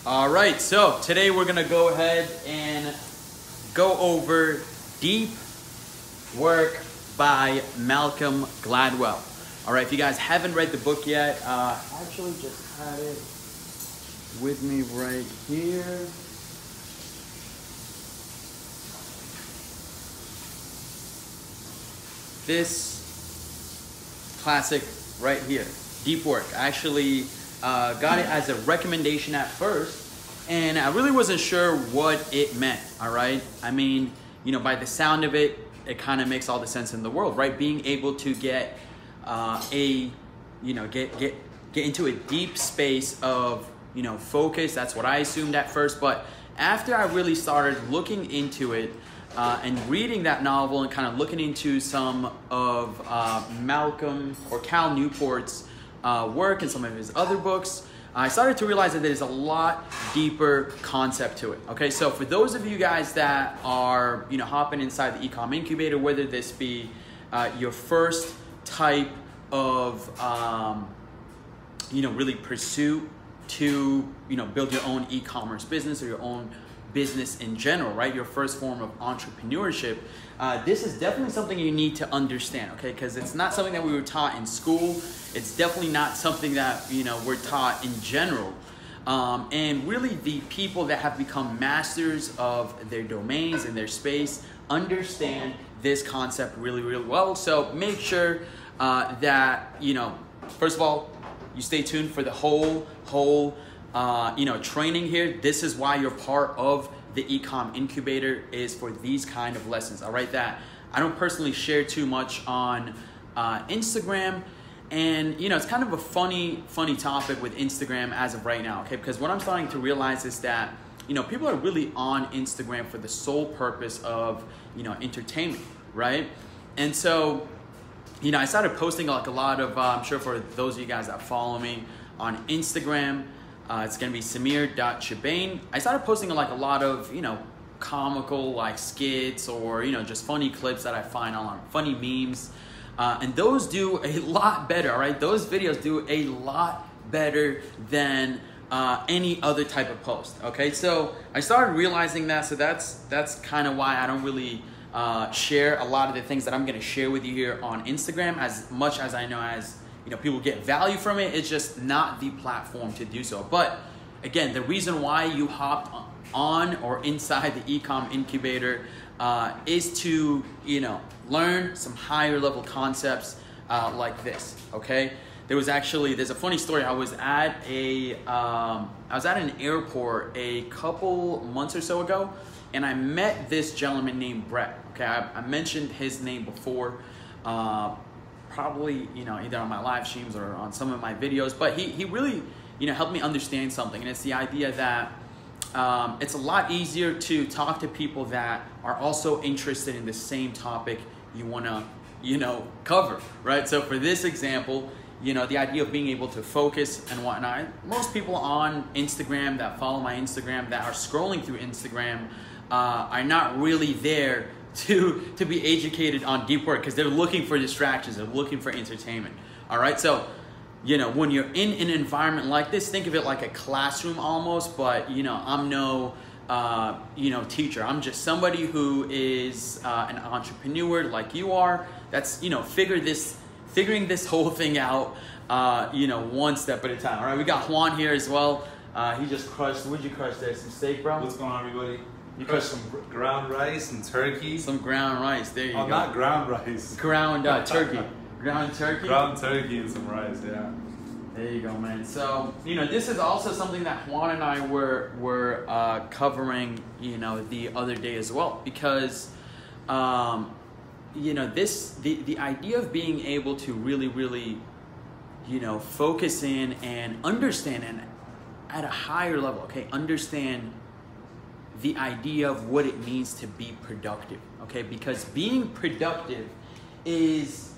All right, so today we're gonna go ahead and go over Deep Work by Malcolm Gladwell. All right, if you guys haven't read the book yet, I actually just had it with me right here. This classic right here, Deep Work. I actually got it as a recommendation at first, and I really wasn't sure what it meant. All right, I mean, you know, by the sound of it, it kind of makes all the sense in the world, right? Being able to get get into a deep space of, you know, focus. That's what I assumed at first, but after I really started looking into it and reading that novel and kind of looking into some of Malcolm or Cal Newport's work and some of his other books, I started to realize that there's a lot deeper concept to it. Okay, so for those of you guys that are, you know, hopping inside the ecom incubator, whether this be your first type of really pursuit to, you know, build your own e-commerce business or your own business in general, right? Your first form of entrepreneurship. This is definitely something you need to understand, okay? Because it's not something that we were taught in school. It's definitely not something that, you know, we're taught in general. And really the people that have become masters of their domains and their space understand this concept really, really well. So make sure that, you know, first of all, you stay tuned for the whole training here. This is why you're part of the ecom incubator, is for these kind of lessons. All right, that I don't personally share too much on Instagram, and you know, it's kind of a funny topic with Instagram as of right now, okay? Because what I'm starting to realize is that, you know, people are really on Instagram for the sole purpose of, you know, entertainment, right? And so, you know, I started posting like a lot of, I'm sure for those of you guys that follow me on Instagram, it's going to be Samir.Chibane. I started posting like a lot of, you know, comical like skits or, you know, just funny clips that I find on funny memes. And those do a lot better, all right? Those videos do a lot better than any other type of post, okay? So I started realizing that, so that's kind of why I don't really share a lot of the things that I'm gonna share with you here on Instagram. As much as I know, as you know, people get value from it, it's just not the platform to do so. But again, the reason why you hopped on or inside the ecom incubator is to, you know, learn some higher level concepts like this, okay? There's a funny story. I was at an airport a couple months or so ago, and I met this gentleman named Brett. Okay, I mentioned his name before, probably, you know, either on my live streams or on some of my videos, but he really, you know, helped me understand something, and it's the idea that it's a lot easier to talk to people that are also interested in the same topic you want to, you know, cover, right? So for this example, you know, the idea of being able to focus and whatnot, most people on Instagram that follow my Instagram, that are scrolling through Instagram, are not really there to be educated on deep work, because they're looking for distractions, they're looking for entertainment. All right, so, you know, when you're in an environment like this, think of it like a classroom almost, but, you know, I'm no teacher. I'm just somebody who is an entrepreneur like you are, that's, you know, figuring this whole thing out, one step at a time. All right, we got Juan here as well. He just crushed, what'd you crush there? Some steak, bro? What's going on, everybody? You crushed some ground rice and turkey. Some ground rice, there you go. Oh, not ground rice. Ground turkey. Ground turkey? Ground turkey and some rice, yeah. There you go, man. So, you know, this is also something that Juan and I were covering, you know, the other day as well, because, you know, the idea of being able to really, you know, focus in and understand, and at a higher level, okay, understand the idea of what it means to be productive, okay? Because being productive is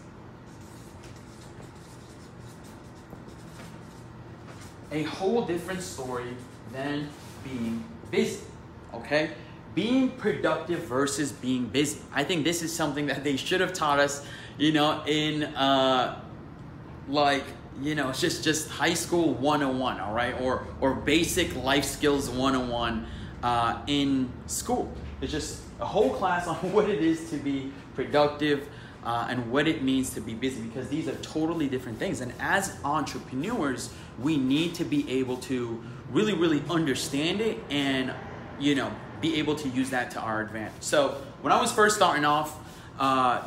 a whole different story than being busy, okay? Being productive versus being busy. I think this is something that they should have taught us, you know, in like, you know, it's just high school 101, all right, or basic life skills 101 in school. It's just a whole class on what it is to be productive and what it means to be busy, because these are totally different things. And as entrepreneurs, we need to be able to really understand it and, you know, be able to use that to our advantage. So when I was first starting off,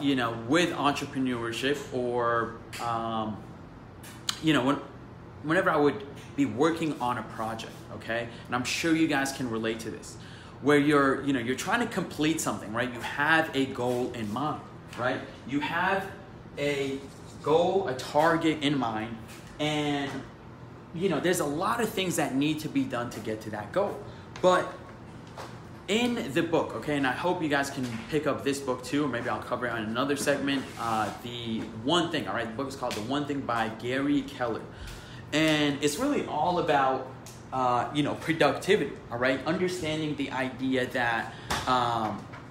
you know, with entrepreneurship, or you know, whenever I would be working on a project, okay, and I'm sure you guys can relate to this, where you're trying to complete something, right? You have a goal in mind, right? You have a goal, a target in mind, and you know, there's a lot of things that need to be done to get to that goal. But in the book, okay, and I hope you guys can pick up this book too, or maybe I'll cover it on another segment, The One Thing, all right? The book is called The One Thing by Gary Keller. And it's really all about, you know, productivity, all right? Understanding the idea that,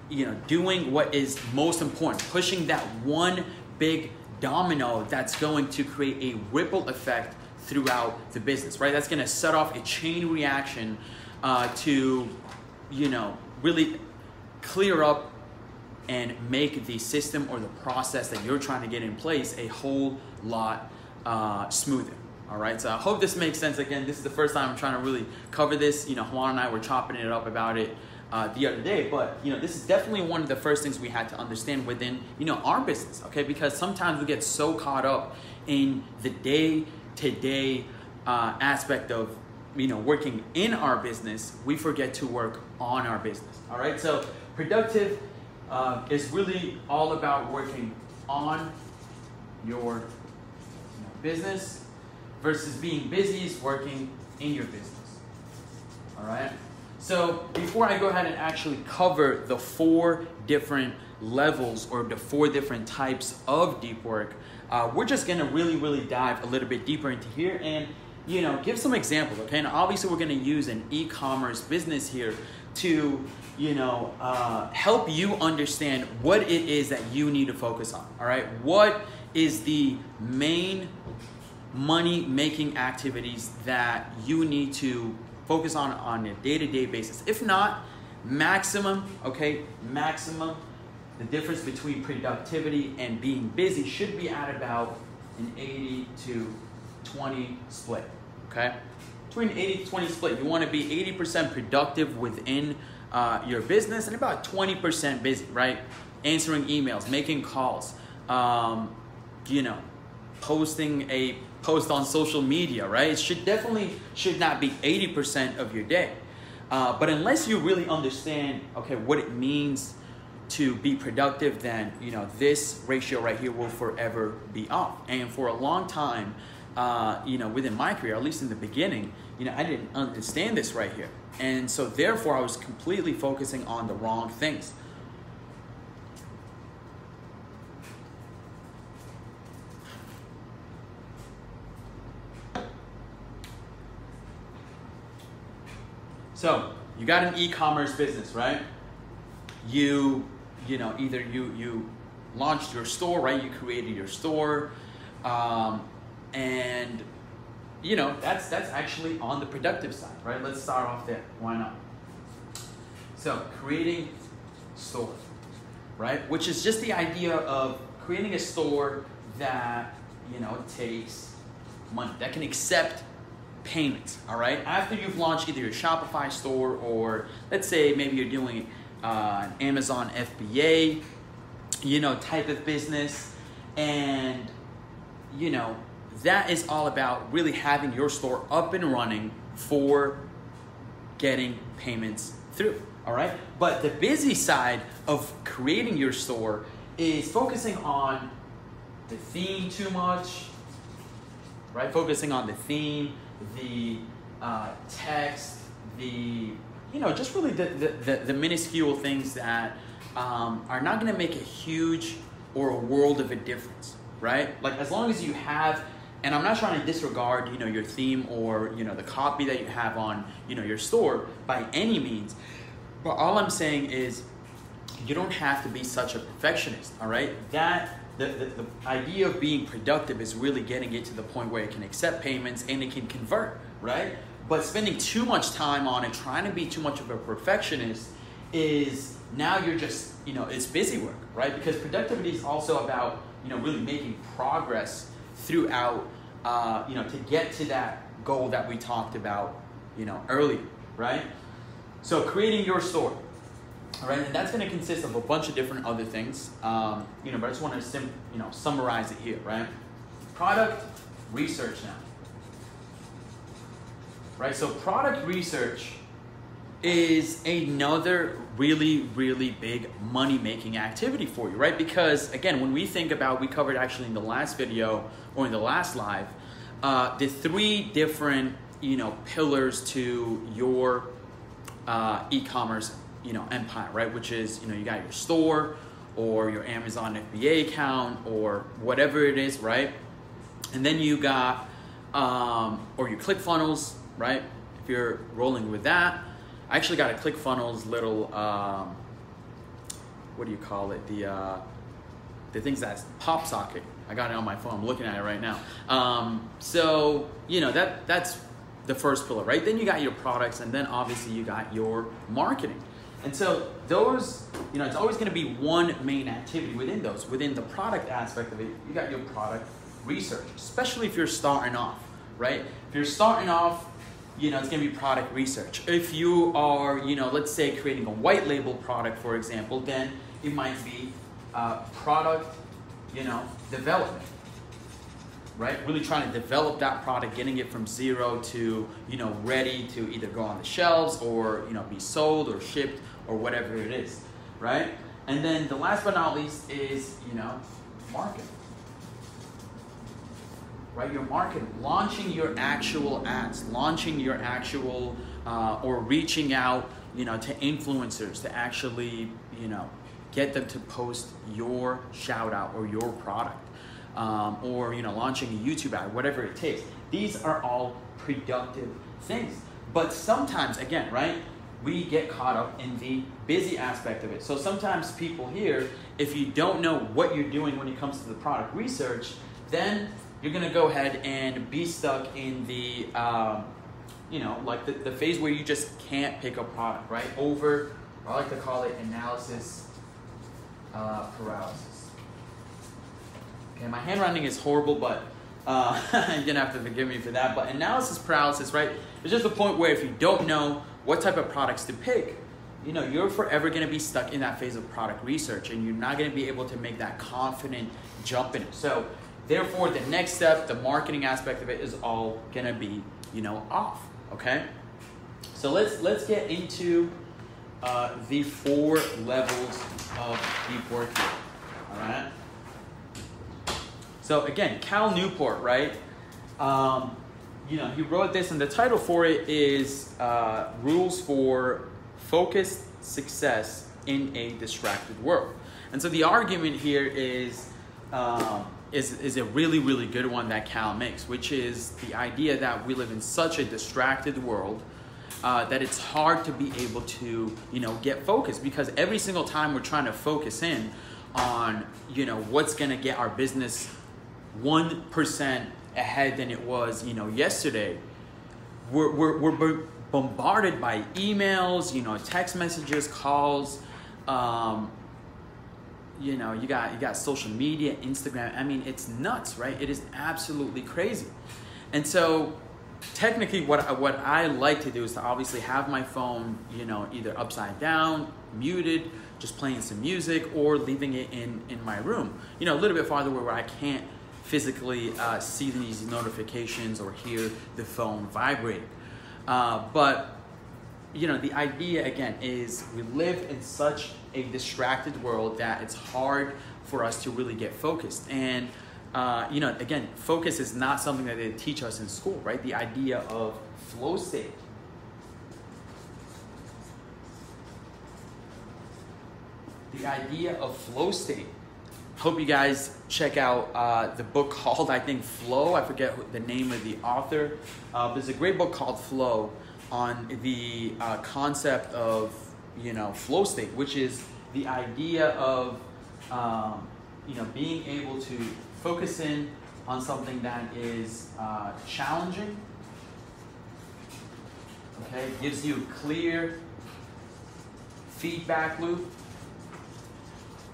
you know, doing what is most important, pushing that one big domino that's going to create a ripple effect throughout the business, right? That's going to set off a chain reaction to, you know, really clear up and make the system or the process that you're trying to get in place a whole lot smoother. All right, so I hope this makes sense. Again, this is the first time I'm trying to really cover this. You know, Juan and I were chopping it up about it the other day, but you know, this is definitely one of the first things we had to understand within, you know, our business, okay? Because sometimes we get so caught up in the day-to-day aspect of, you know, working in our business, we forget to work on our business. All right, so productive is really all about working on your business versus being busy is working in your business. All right, so before I go ahead and actually cover the 4 different levels or the 4 different types of deep work, we're just gonna really dive a little bit deeper into here and, you know, give some examples, okay? And obviously we're gonna use an e-commerce business here to, you know, help you understand what it is that you need to focus on, all right? What is the main money-making activities that you need to focus on a day-to-day basis? If not, maximum, okay, maximum, the difference between productivity and being busy should be at about an 80 to 20 split, okay? Between 80 to 20 split. You want to be 80% productive within your business and about 20% busy, right? Answering emails, making calls, you know, posting a post on social media, right? It should not be 80% of your day. But unless you really understand, okay, what it means to be productive, then, you know, this ratio right here will forever be off. And for a long time, you know, within my career, at least in the beginning, you know, I didn't understand this right here. And so therefore I was completely focusing on the wrong things. So you got an e-commerce business, right? You know, either you launched your store, right? You created your store, and you know, that's actually on the productive side, right? Let's start off there. Why not? So creating store, right? Which is just the idea of creating a store that, you know, takes money, that can accept payments, all right? After you've launched either your Shopify store, or let's say maybe you're doing an Amazon FBA, you know, type of business, and you know, that is all about really having your store up and running for getting payments through, all right? But the busy side of creating your store is focusing on the theme too much, right? Focusing on the theme, the text, the, you know, just really the minuscule things that are not going to make a huge or a world of a difference, right? Like, as long as you have, and I'm not trying to disregard, you know, your theme or, you know, the copy that you have on, you know, your store by any means, but all I'm saying is you don't have to be such a perfectionist, all right? That the idea of being productive is really getting it to the point where it can accept payments and it can convert, right? But spending too much time on it, trying to be too much of a perfectionist, is now you're just, it's busy work, right? Because productivity is also about, really making progress throughout, to get to that goal that we talked about, earlier, right? So creating your store, all right, and that's going to consist of a bunch of different other things, but I just want to summarize it here, right? Product research now, right? So product research is another really, really big money-making activity for you, right? Because again, when we think about, we covered actually in the last video or in the last live, the 3 different, pillars to your e-commerce, empire, right? Which is, you got your store or your Amazon FBA account or whatever it is, right? And then you got, or your ClickFunnels, right? If you're rolling with that. I actually got a ClickFunnels little, what do you call it? The things that's pop socket. I got it on my phone. I'm looking at it right now. So, that's the first pillar, right? Then you got your products, and then obviously you got your marketing. And so those, it's always going to be one main activity within those. Within the product aspect of it, you got your product research, especially if you're starting off, right? If you're starting off, it's going to be product research. If you are, let's say creating a white label product, for example, then it might be product, development, right? Really trying to develop that product, getting it from 0 to, ready to either go on the shelves or, be sold or shipped or whatever it is, right? And then the last but not least is, marketing. Right, your marketing, launching your actual ads, launching your actual, or reaching out, to influencers to actually, get them to post your shout out or your product, or, launching a YouTube ad, whatever it takes. These are all productive things. But sometimes, again, right, we get caught up in the busy aspect of it. So sometimes people here, if you don't know what you're doing when it comes to the product research, then you're going to go ahead and be stuck in the, like the phase where you just can't pick a product, right? I like to call it analysis paralysis. Okay, my handwriting is horrible, but you're going to have to forgive me for that. But analysis paralysis, right? It's just a point where if you don't know what type of products to pick, you're forever going to be stuck in that phase of product research, and you're not going to be able to make that confident jump in it. So therefore, the next step, the marketing aspect of it, is all gonna be, off. Okay. So let's get into the 4 levels of deep work here. All right. So again, Cal Newport, right? He wrote this, and the title for it is "Rules for Focused Success in a Distracted World." And so the argument here is a really, really good one that Cal makes, which is the idea that we live in such a distracted world that it's hard to be able to, get focused, because every single time we're trying to focus in on, what's going to get our business 1% ahead than it was, yesterday, we're bombarded by emails, text messages, calls, you got social media, Instagram. I mean, it's nuts, right? It is absolutely crazy. And so technically what I like to do is to obviously have my phone, either upside down, muted, just playing some music, or leaving it in my room, a little bit farther where I can't physically see these notifications or hear the phone vibrating. But the idea, again, is we live in such a distracted world that it's hard for us to really get focused. And, again, focus is not something that they teach us in school, right? The idea of flow state. The idea of flow state. Hope you guys check out the book called, I think, Flow. I forget the name of the author. There's a great book called Flow on the concept of, flow state, which is the idea of, being able to focus in on something that is challenging, okay, gives you a clear feedback loop,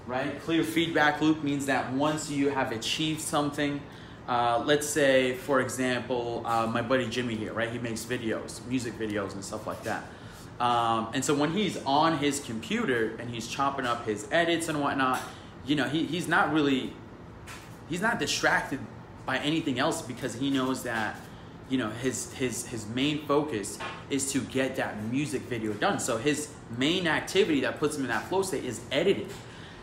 right? Clear feedback loop means that once you have achieved something, let's say, for example, my buddy Jimmy here, right? He makes videos, music videos and stuff like that. And so when he's on his computer and he's chopping up his edits and whatnot, he's not distracted by anything else, because he knows that, his main focus is to get that music video done. So his main activity that puts him in that flow state is editing.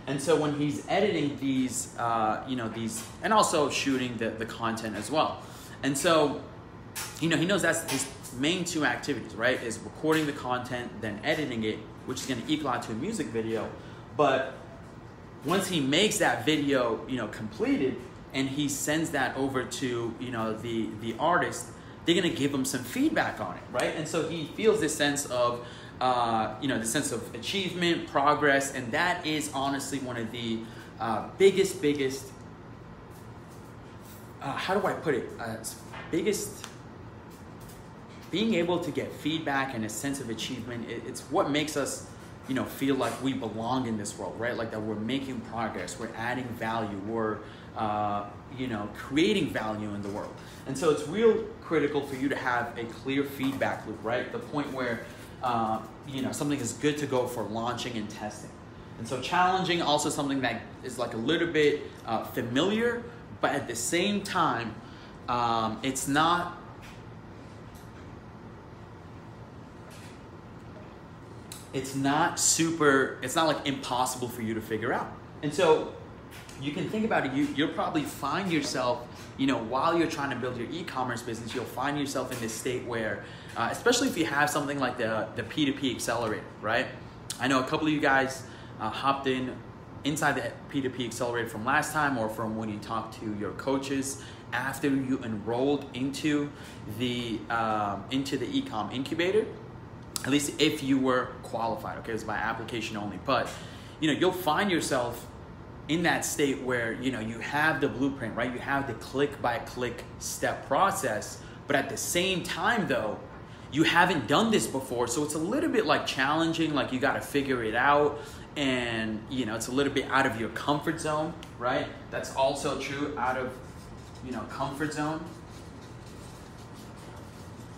And so when he's editing these, and also shooting the content as well. And so, he knows that's his main two activities, right? Is recording the content, then editing it, which is going to equal out to a music video. But once he makes that video, completed, and he sends that over to, the artist, they're going to give him some feedback on it, right? And so he feels this sense of, the sense of achievement, progress, and that is honestly one of the biggest, how do I put it? Biggest, being able to get feedback and a sense of achievement, it's what makes us, feel like we belong in this world, right? Like that we're making progress, we're adding value, we're, creating value in the world. And so it's real critical for you to have a clear feedback loop, right? The point where, something is good to go for launching and testing. And so challenging, also something that is like a little bit familiar, but at the same time, it's not like impossible for you to figure out. And so you can think about it, you'll probably find yourself, while you're trying to build your e-commerce business, you'll find yourself in this state where, especially if you have something like the P2P accelerator, right? I know a couple of you guys hopped inside the P2P accelerator from last time, or from when you talked to your coaches after you enrolled into the e-com incubator. At least if you were qualified, okay? It's by application only. But, you'll find yourself in that state where, you have the blueprint, right? You have the click-by-click step process. But at the same time, though, you haven't done this before. So it's a little bit like challenging, like you got to figure it out. And, it's a little bit out of your comfort zone, right? That's also true, out of, comfort zone.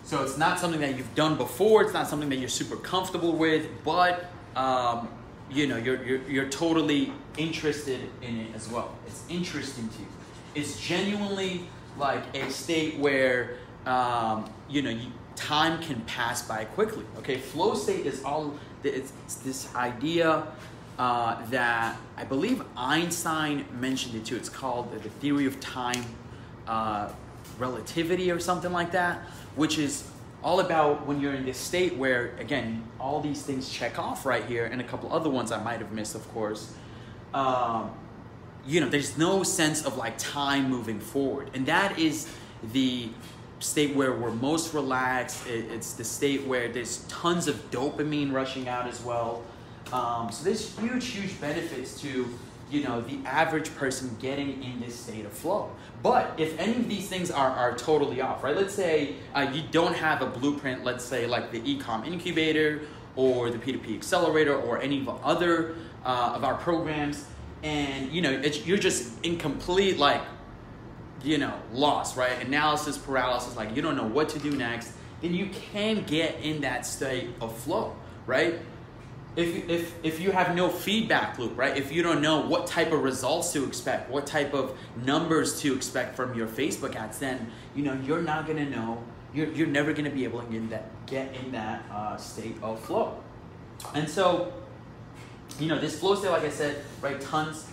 So it's not something that you've done before. It's not something that you're super comfortable with, but you're totally interested in it as well. It's interesting to you. It's genuinely like a state where time can pass by quickly. Okay, flow state is it's this idea that I believe Einstein mentioned it too. It's called the theory of time relativity or something like that, which is all about when you're in this state where, again, all these things check off right here, and a couple other ones I might have missed, of course. There's no sense of like time moving forward. And that is the state where we're most relaxed. It's the state where there's tons of dopamine rushing out as well. So there's huge benefits to, the average person getting in this state of flow. But if any of these things are totally off, right? Let's say you don't have a blueprint, let's say like the Ecom Incubator or the P2P Accelerator or any of the other of our programs, and you're just in complete loss, right? Analysis paralysis, like you don't know what to do next, then you can get in that state of flow, right? If you have no feedback loop, right? If you don't know what type of results to expect, what type of numbers to expect from your Facebook ads, then you're not gonna know. You're never gonna be able to get in that state of flow. And so, this flow state, like I said, right, tons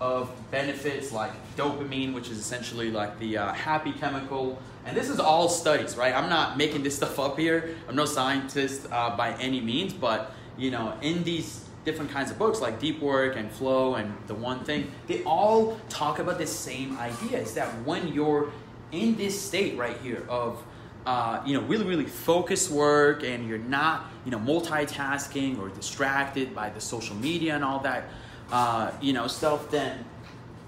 of benefits like dopamine, which is essentially like the happy chemical. And this is all studies, right? I'm not making this stuff up here. I'm no scientist by any means, but in these different kinds of books like Deep Work and Flow and The One Thing, they all talk about the same idea. Is that when you're in this state right here of really focused work, and you're not multitasking or distracted by the social media and all that stuff, then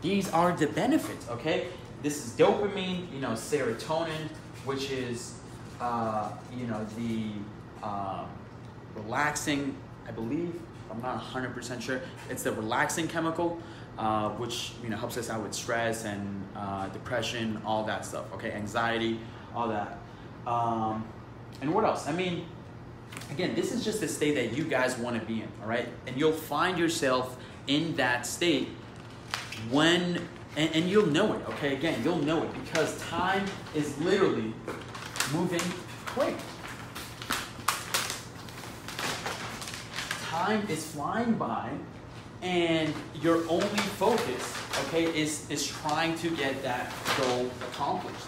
these are the benefits, okay? This is dopamine, serotonin, which is, the relaxing, I believe, I'm not 100% sure. It's the relaxing chemical, which, helps us out with stress and depression, all that stuff, okay? Anxiety, all that. And what else? I mean, again, this is just the state that you guys want to be in, all right? And you'll find yourself in that state when, and you'll know it, okay? Again, you'll know it because time is literally moving quick. Time is flying by, and your only focus, okay, is trying to get that goal accomplished.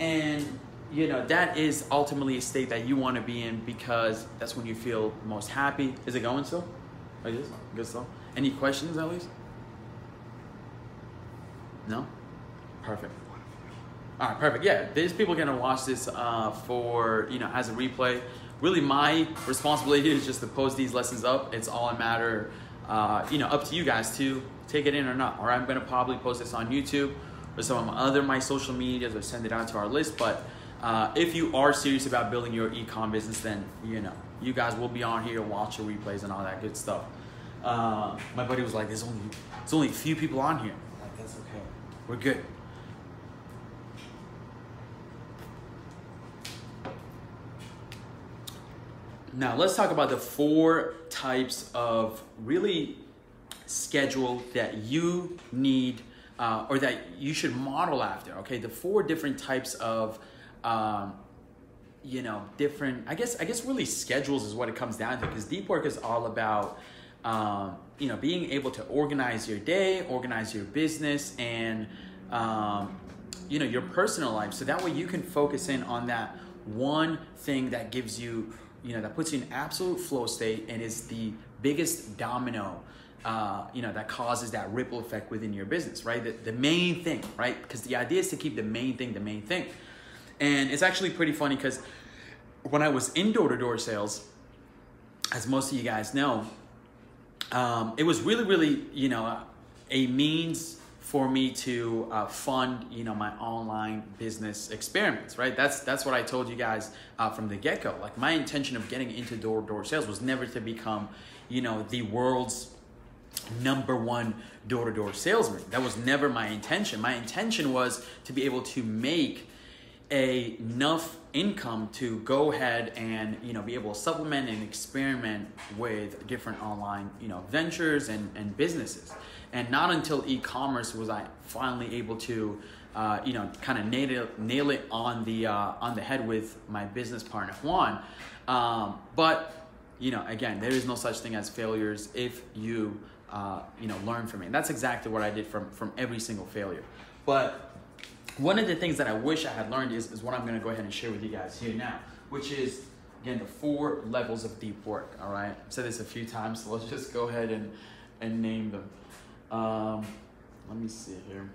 And that is ultimately a state that you want to be in because that's when you feel most happy. Is it going still? It is? Good still? Any questions at least? No? Perfect. All right, perfect. Yeah, there's people going to watch this for, as a replay. Really, my responsibility is just to post these lessons up. It's all a matter, up to you guys to take it in or not. All right, I'm going to probably post this on YouTube or some of my social medias or send it out to our list. But if you are serious about building your e-com business, then, you guys will be on here, watch your replays and all that good stuff. My buddy was like, there's only a few people on here. I'm like, that's okay. We're good. Now, let's talk about the 4 types of really schedule that you need or that you should model after, okay? The 4 different types of, different, I guess really schedules is what it comes down to because deep work is all about, being able to organize your day, organize your business, and, your personal life. So that way you can focus in on that one thing that gives you, that puts you in absolute flow state and is the biggest domino, that causes that ripple effect within your business, right? The main thing, right? Because the idea is to keep the main thing. And it's actually pretty funny because when I was in door-to-door sales, as most of you guys know, it was really, really, a means for me to fund, my online business experiments, right? That's what I told you guys from the get-go. Like my intention of getting into door-to-door sales was never to become, the world's #1 door-to-door salesman. That was never my intention. My intention was to be able to make enough income to go ahead and be able to supplement and experiment with different online ventures and businesses. And not until e-commerce was I finally able to kind of nail it on the head with my business partner Juan. But again, there is no such thing as failures if you learn from it. And that's exactly what I did from every single failure. But one of the things that I wish I had learned is what I'm going to go ahead and share with you guys here now, which is, again, the 4 levels of deep work, all right? I've said this a few times, so let's just go ahead and name them. Let me see here.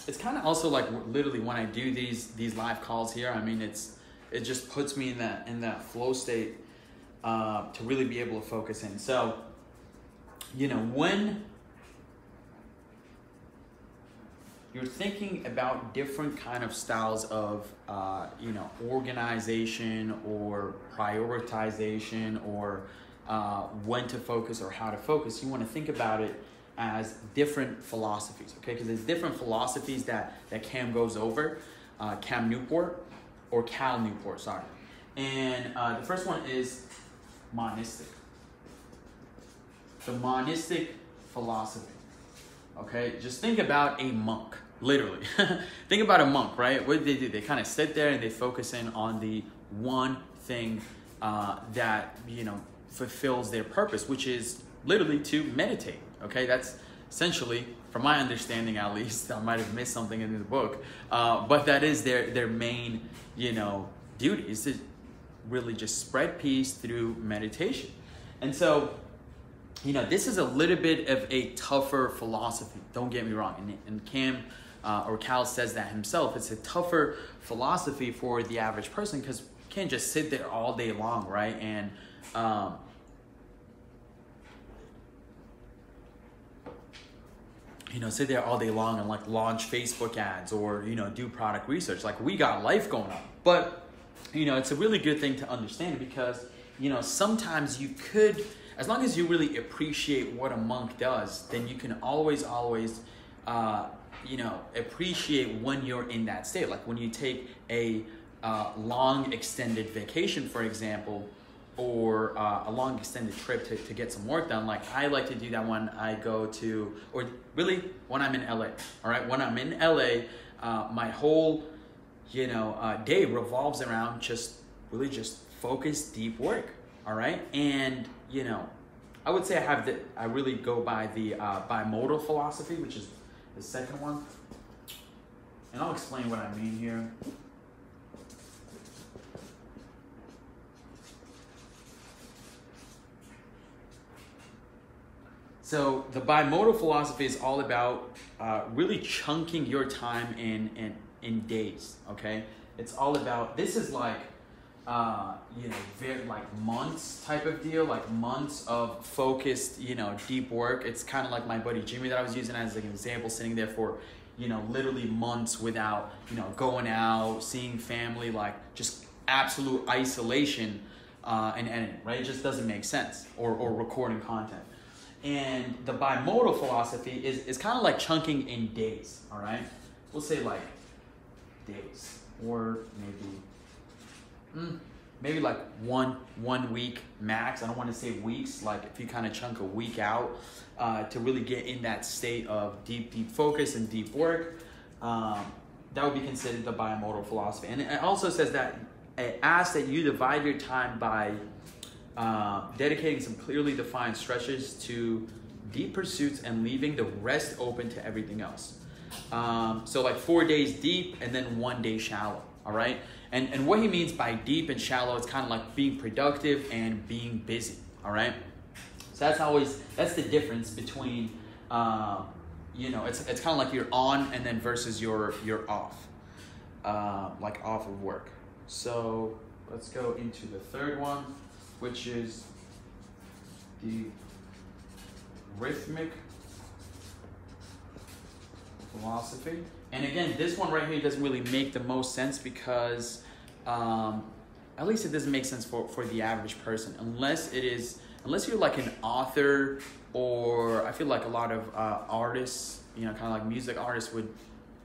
It's kind of also like literally when I do these live calls here, I mean, it just puts me in that flow state to really be able to focus in. So, when you're thinking about different kind of styles of, organization or prioritization or when to focus or how to focus, you want to think about it as different philosophies, okay? Because there's different philosophies that Cam goes over, Cam Newport, or Cal Newport, sorry. And the first one is monastic. The monastic philosophy, okay? Just think about a monk, literally. Think about a monk, right? What do? They kind of sit there and they focus in on the one thing that, fulfills their purpose, which is literally to meditate, okay? That's essentially, from my understanding at least, I might have missed something in the book, but that is their main, duty, is to really just spread peace through meditation. And so, this is a little bit of a tougher philosophy, don't get me wrong, and Cam or Cal says that himself. It's a tougher philosophy for the average person because you can't just sit there all day long, right? And sit there all day long and like launch Facebook ads or, do product research. Like we got life going on. But, it's a really good thing to understand because, sometimes you could, as long as you really appreciate what a monk does, then you can always, appreciate when you're in that state. Like when you take a long extended vacation, for example, or a long extended trip to get some work done. Like I like to do that when I go to, or really when I'm in LA, all right? When I'm in LA, my whole, day revolves around just focused, deep work, all right? And, I would say I really go by the bimodal philosophy, which is the second one. And I'll explain what I mean here. So the bimodal philosophy is all about really chunking your time in days, okay? It's all about, this is like, very like months type of deal, like months of focused, deep work. It's kind of like my buddy Jimmy that I was using as like an example, sitting there for, literally months without, going out, seeing family, like just absolute isolation and editing, right? It just doesn't make sense, or recording content. And the bimodal philosophy is kind of like chunking in days, all right? We'll say like days, or maybe like one week max. I don't want to say weeks. Like if you kind of chunk a week out to really get in that state of deep focus and deep work, that would be considered the bimodal philosophy. And it also says that it asks that you divide your time by dedicating some clearly defined stretches to deep pursuits and leaving the rest open to everything else. So like 4 days deep and then 1 day shallow, all right? And what he means by deep and shallow, it's kind of like being productive and being busy, all right? So that's the difference between, it's kind of like you're on and then versus you're off, like off of work. So let's go into the third one, which is the rhythmic philosophy. And again, this one right here doesn't really make the most sense because at least it doesn't make sense for the average person unless you're like an author, or I feel like a lot of artists, kind of like music artists would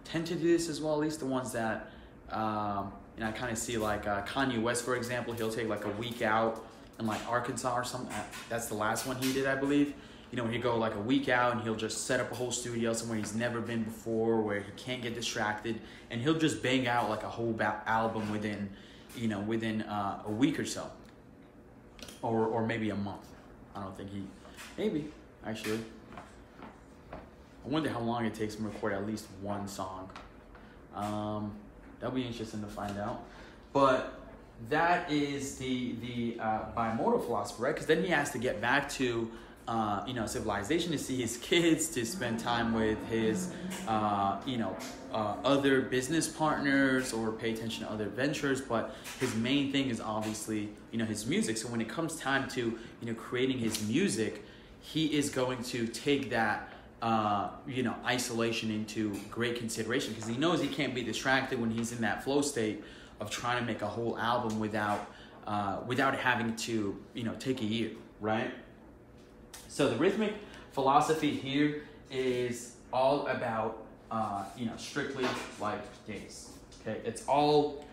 tend to do this as well, at least the ones that I kind of see, like Kanye West, for example. He'll take like a week out in like Arkansas or something. That's the last one he did, I believe. He'll go like a week out and he'll just set up a whole studio somewhere he's never been before, where he can't get distracted, and he'll just bang out like a whole album within a week or so, or maybe a month. I don't think maybe actually. I wonder how long it takes him to record at least one song. That'll be interesting to find out. But that is the bimodal philosophy, right? Because then he has to get back to civilization, to see his kids, to spend time with his other business partners, or pay attention to other ventures. But his main thing is obviously his music. So when it comes time to creating his music, he is going to take that isolation into great consideration, because he knows he can't be distracted when he's in that flow state of trying to make a whole album without having to take a year, right? So the rhythmic philosophy here is all about strictly like days. Okay, it's all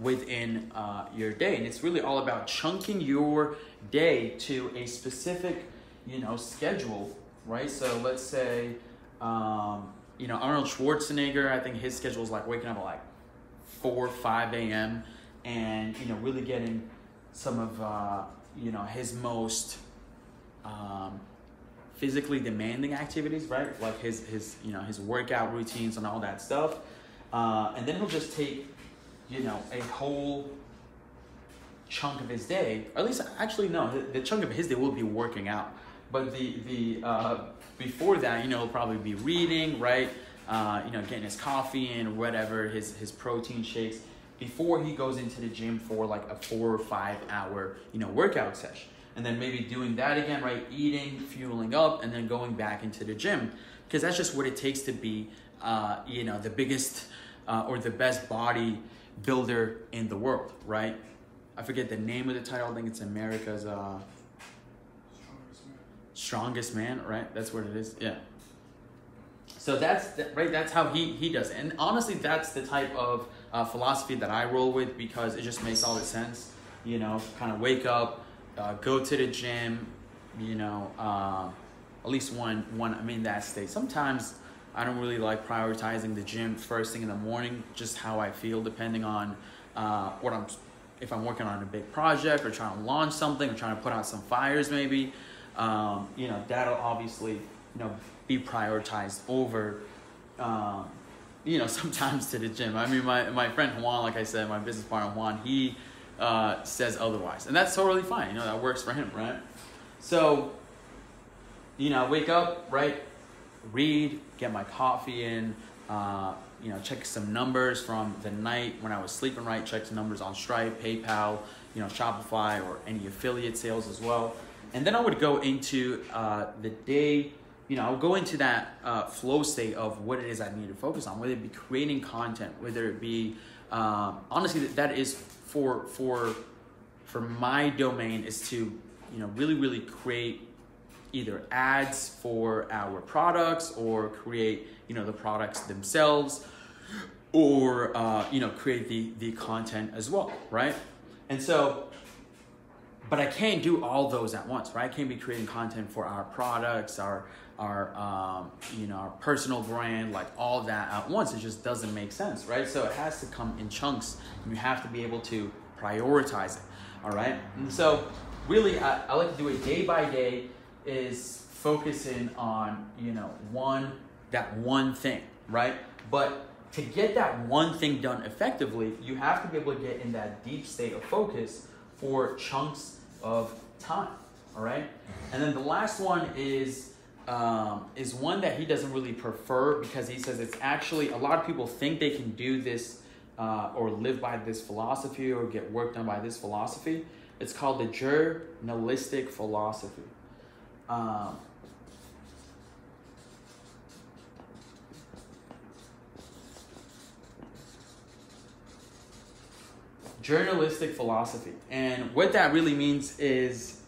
within your day, and it's really all about chunking your day to a specific schedule, right? So let's say Arnold Schwarzenegger, I think his schedule is like waking up at like 4 or 5 a.m. and really getting some of his most physically demanding activities, right? Like his workout routines and all that stuff. And then he'll just take, a whole chunk of his day, or at least, actually, no, the chunk of his day will be working out. But the before that, he'll probably be reading, right? Getting his coffee in, or whatever, his protein shakes, before he goes into the gym for like a 4 or 5 hour, workout session. and then maybe doing that again, right? Eating, fueling up, and then going back into the gym, because that's just what it takes to be, the biggest or the best body builder in the world, right? I forget the name of the title. I think it's America's Strongest Man, right? That's what it is. Yeah. So that's how he does it. And honestly, that's the type of philosophy that I roll with, because it just makes all the sense. Kind of wake up, go to the gym, at least when I'm in that state. Sometimes I don't really like prioritizing the gym first thing in the morning, just how I feel, depending on if I'm working on a big project or trying to launch something or trying to put out some fires maybe. That'll obviously, be prioritized over, sometimes to the gym. I mean, my friend Juan, like I said, my business partner Juan, he says otherwise, and that's totally fine. That works for him, right? So, wake up, right? Read, get my coffee in, check some numbers from the night when I was sleeping, right? Check some numbers on Stripe, PayPal, Shopify, or any affiliate sales as well. And then I would go into the day, I'll go into that flow state of what it is I need to focus on, whether it be creating content, whether it be, honestly, that is for my domain is to, really, really create either ads for our products, or create, the products themselves, or, create the content as well, right? And so, but I can't do all those at once, right? I can't be creating content for our products, our personal brand, like all that at once. It just doesn't make sense, right? So it has to come in chunks, and you have to be able to prioritize it, all right? And so really, I like to do it day by day, is focusing on, that one thing, right? But to get that one thing done effectively, you have to be able to get in that deep state of focus for chunks of time, all right? And then the last one is one that he doesn't really prefer, because he says it's actually, a lot of people think they can do this or live by this philosophy or get work done by this philosophy. It's called the journalistic philosophy. Journalistic philosophy. And what that really means is,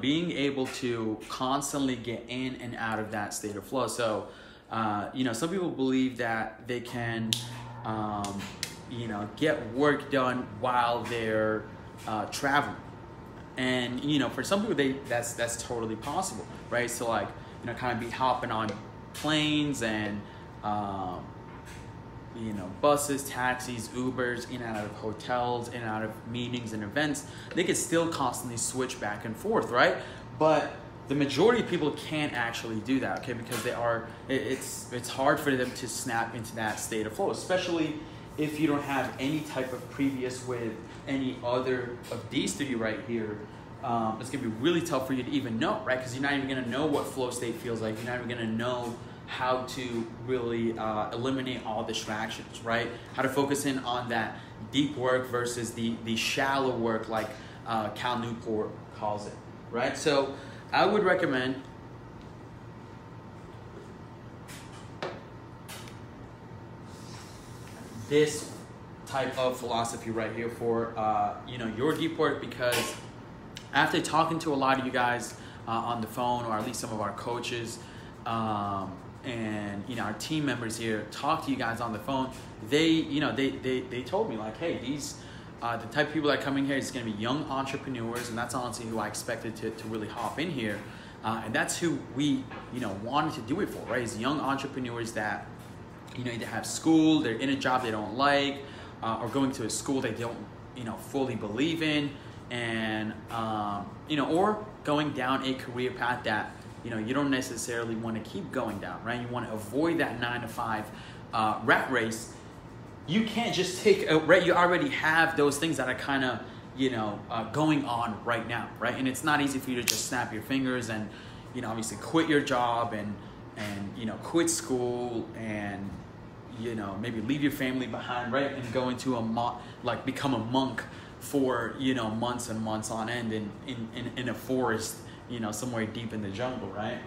being able to constantly get in and out of that state of flow. So, some people believe that they can, get work done while they're traveling. And, for some people, that's totally possible, right? So, like, kind of be hopping on planes and, buses, taxis, Ubers, in and out of hotels, in and out of meetings and events. They could still constantly switch back and forth, right? But the majority of people can't actually do that, okay? Because it's hard for them to snap into that state of flow, especially if you don't have any type of previous with any other of these three right here. It's gonna be really tough for you to even know, right? Because you're not even gonna know what flow state feels like. You're not even gonna know how to really eliminate all distractions, right? How to focus in on that deep work versus the shallow work, like Cal Newport calls it, right? So I would recommend this type of philosophy right here for your deep work, because after talking to a lot of you guys on the phone, or at least some of our coaches, and our team members here talk to you guys on the phone, they told me, like, hey, these the type of people that are coming here is going to be young entrepreneurs, and that's honestly who I expected to really hop in here, and that's who we wanted to do it for, right? Is young entrepreneurs that either have school, they're in a job they don't like, or going to a school they don't fully believe in, and or going down a career path that you don't necessarily want to keep going down, right? You want to avoid that 9-to-5 rat race. You can't just take right. You already have those things that are kind of going on right now, right? And it's not easy for you to just snap your fingers and obviously quit your job and quit school and maybe leave your family behind, right? And go into become a monk for, you know, months and months on end in a forest, you know, somewhere deep in the jungle, right?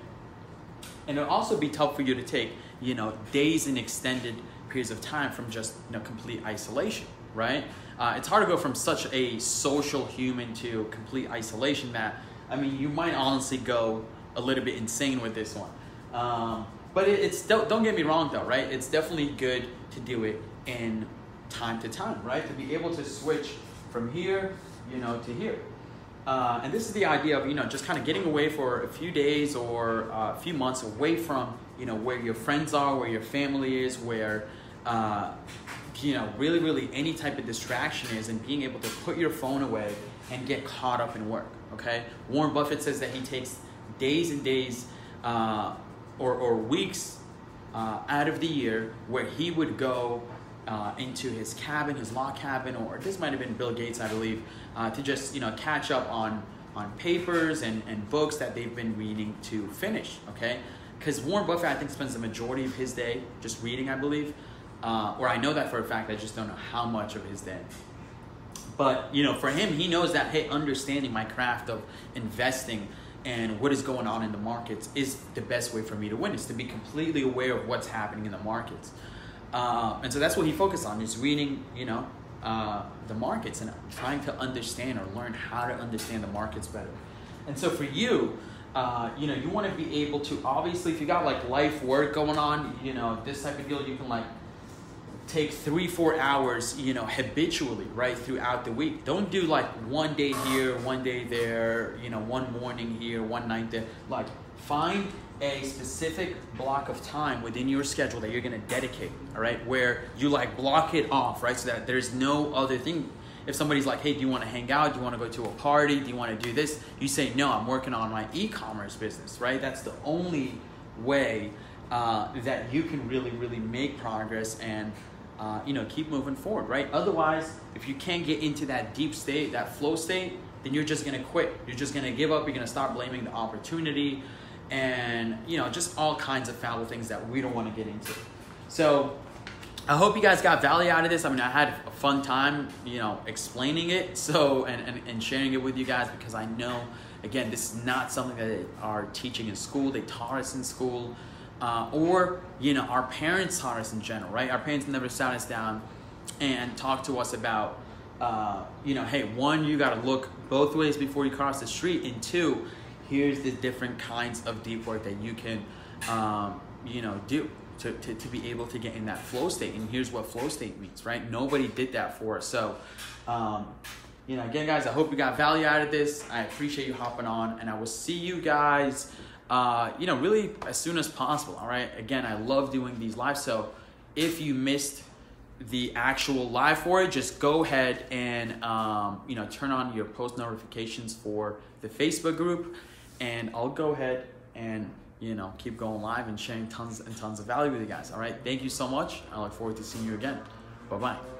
And it'll also be tough for you to take, you know, days and extended periods of time from just, you know, complete isolation, right? It's hard to go from such a social human to complete isolation that, I mean, you might honestly go a little bit insane with this one. But it's don't get me wrong though, right? It's definitely good to do it in time to time, right? To be able to switch from here, you know, to here. And this is the idea of, you know, just kind of getting away for a few days or a few months away from, you know, where your friends are, where your family is, where, you know, really any type of distraction is, and being able to put your phone away and get caught up in work, okay? Warren Buffett says that he takes days and days or weeks out of the year where he would go into his cabin, his log cabin, or this might have been Bill Gates, I believe, to just, you know, catch up on papers and books that they've been reading to finish, okay? Because Warren Buffett, I think, spends the majority of his day just reading, I believe. Or I know that for a fact, I just don't know how much of his day. But, you know, for him, he knows that, hey, understanding my craft of investing and what is going on in the markets is the best way for me to win, is to be completely aware of what's happening in the markets. And so that's what he focused on, is reading, you know, the markets and trying to understand or learn how to understand the markets better. And so for you, you know, you want to be able to, obviously, if you got like life work going on, you know, this type of deal, you can like take 3-4 hours, you know, habitually, right, throughout the week. Don't do like one day here, one day there, you know, one morning here, one night there. Like, find a specific block of time within your schedule that you're going to dedicate, all right, where you like block it off, right, so that there's no other thing. If somebody's like, hey, do you want to hang out? Do you want to go to a party? Do you want to do this? You say, no, I'm working on my e-commerce business, right? That's the only way that you can really make progress and, you know, keep moving forward, right? Otherwise, if you can't get into that deep state, that flow state, then you're just going to quit. You're just going to give up. You're going to start blaming the opportunity and, you know, just all kinds of foul things that we don't want to get into. So I hope you guys got value out of this. I mean, I had a fun time, you know, explaining it, so and sharing it with you guys, because I know, again, this is not something that they are teaching in school. They taught us in school, or, you know, our parents taught us in general, right? Our parents never sat us down and talked to us about, you know, hey, one, you got to look both ways before you cross the street, and two, here's the different kinds of deep work that you can, you know, do to be able to get in that flow state. And here's what flow state means, right? Nobody did that for us. So, you know, again, guys, I hope you got value out of this. I appreciate you hopping on, and I will see you guys, you know, really as soon as possible, all right? Again, I love doing these live. So if you missed the actual live for it, just go ahead and, you know, turn on your post notifications for the Facebook group, and I'll go ahead and, you know, keep going live and sharing tons and tons of value with you guys. All right. Thank you so much. I look forward to seeing you again. Bye-bye.